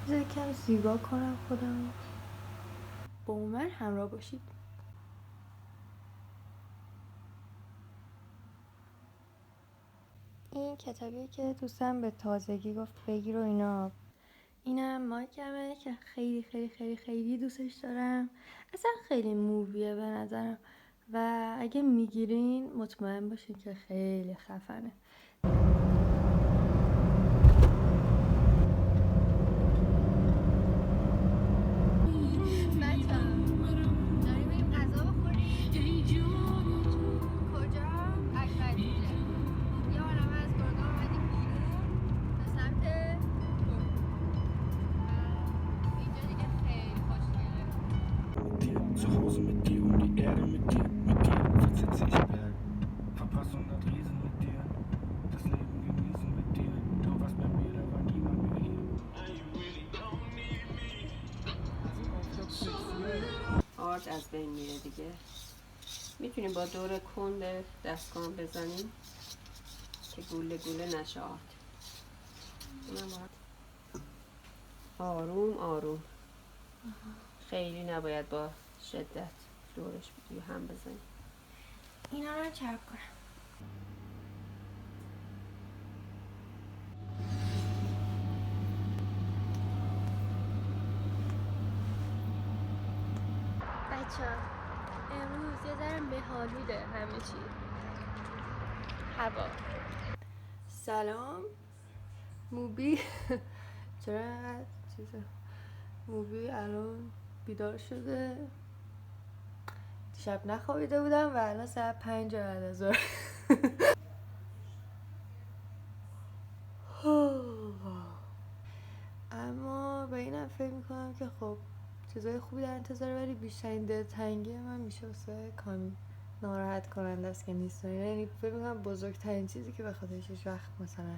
بذار کم زیبا کنم خودم. با من همراه باشید. این کتابی که دوستم به تازگی گفت بگیر و اینا، اینم مایکمه که خیلی خیلی خیلی خیلی دوستش دارم. اصلا خیلی موویه به نظرم و اگه میگیرین مطمئن باشین که خیلی خفنه. Zu Hause mit dir und die Erde mit dir versetze ich Berge. Verpassung hat Riesen mit dir, das Leben genießen mit dir. Du warst bei mir, da war niemand mehr hier. آرد از بین میره دیگه. میتونیم با دور کند دستگاه بزنیم که گوله گوله نشه آرد. اونم باید آروم آروم، خیلی نباید با شدت دورش بدی هم بزنیم. اینا رو چرب کنم. بچه‌ها امروز یه ذره مه‌آلوده همه چی. هوا. سلام موبی. چرا اینقدر چیزه؟ موبی الان بیدار شده. دیشب نخوابیده بودم و الان ساعت 5 بعد از ظهر. اما به اینم فکر میکنم که خب چیزای خوبی در انتظار، ولی بیشترین دلتنگی من میشه واسه کامی. ناراحت کننده است که نیست. یعنی فکر میکنم بزرگترین چیزی که به خاطرش هیچ وقت مثلا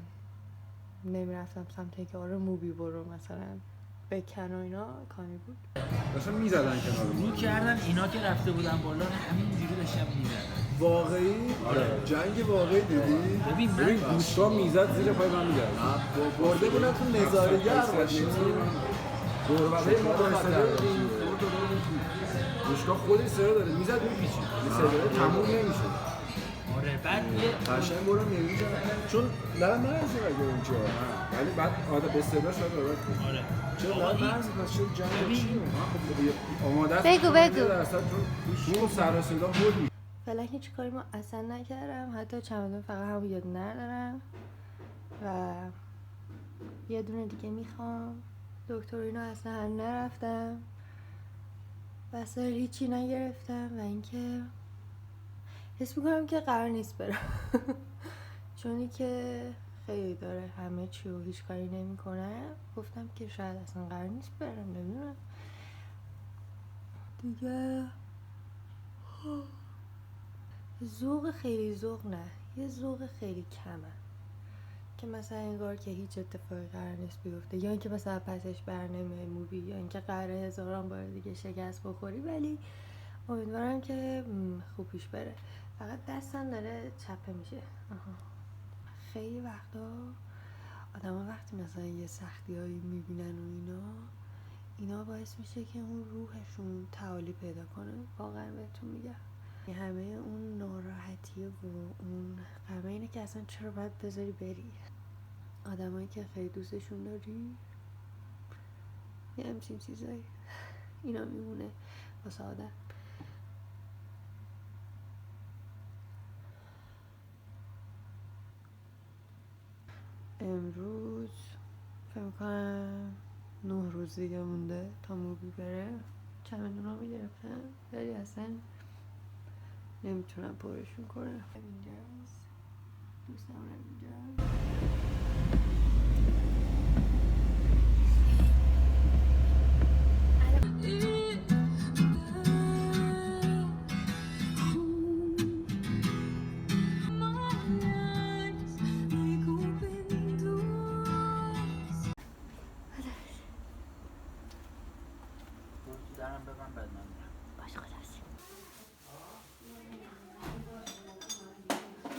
نمیرفتم سمت که آره موبی برو مثلا بکن و اینا، کامی بود. داشتن میزدن کنار ما میکردن اینا که رفته بودن بالا همینجوری داشتن میزدن. واقعی؟ آره. جنگ واقعی دیدی؟ ببین گوشتا میزد زیر پای من میگرد برده بودن تو نظارگر باشی گربه ما بایستده گوشتا خودی سرا داره میزد میپیچید صدای تموم نمیشه. آره بعد یه قشنگ برو نمیزن چون دارم مرزی اگه اونجا ولی بعد آده به صدا شاید دارد کنه. آره چرا دارم مرزی پس چرا جنگ چی؟ آماده است بگو درصد چون سر و صدا بود. فعلا هیچ کاری ما اصلا نکردم، حتی چمدون فقط هم یه دونه ندارم و یه دونه دیگه میخوام. دکتر اینا اصلا هم نرفتم، وسایل هیچی نگرفتم و اینکه حس میکنم که قرار نیست برم. چونی که خیلی داره همه چی و هیچ کاری نمیکنه. گفتم که شاید اصلا قرار نیست برم، نمیدونم دیگه. ذوق خیلی ذوق نه، یه ذوق خیلی کمه که مثلا انگار که هیچ اتفاقی قرار نیست بیفته، یا اینکه مثلا پسش بر نمیای موبی، یا اینکه قراره هزاران بار دیگه شکست بخوری. ولی امیدوارم که خوب پیش بره. فقط دستم داره چپه میشه. خیلی وقتا آدم وقتی مثلا یه سختی هایی میبینن و اینا باعث میشه که اون روحشون تعالی پیدا کنه. واقعا بهتون میگم همه اون ناراحتیه و اون غمه اینه که اصلا چرا باید بذاری بری. آدمایی که خیلی دوستشون داری یه همچین چیزایی اینا میمونه واسه آدم. امروز فکر میکنم 9 روز دیگه مونده تا موبی بره. چمدون ها میگرفتم ولی اصلا نمیتونم پرشون کنم. اینجاست دوستم رو اینجا. درم ببن بعد من میرم. باشه خداحافظ.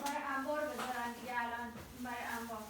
برای انبار بذارن دیگه الان برای انبار.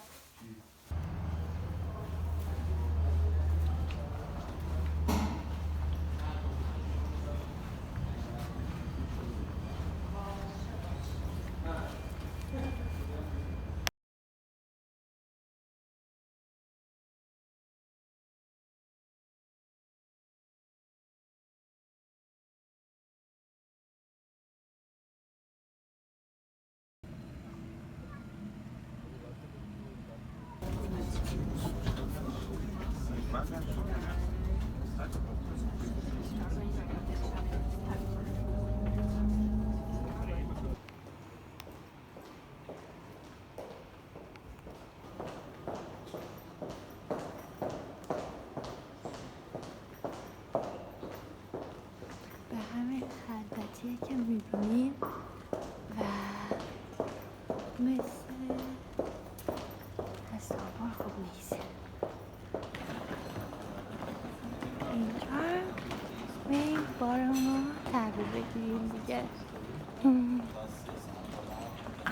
به همین خلوتیه که میبینیم و مثل تصور خوب نیست. اینجا بریم بارمون رو تحویل بگیریم دیگه.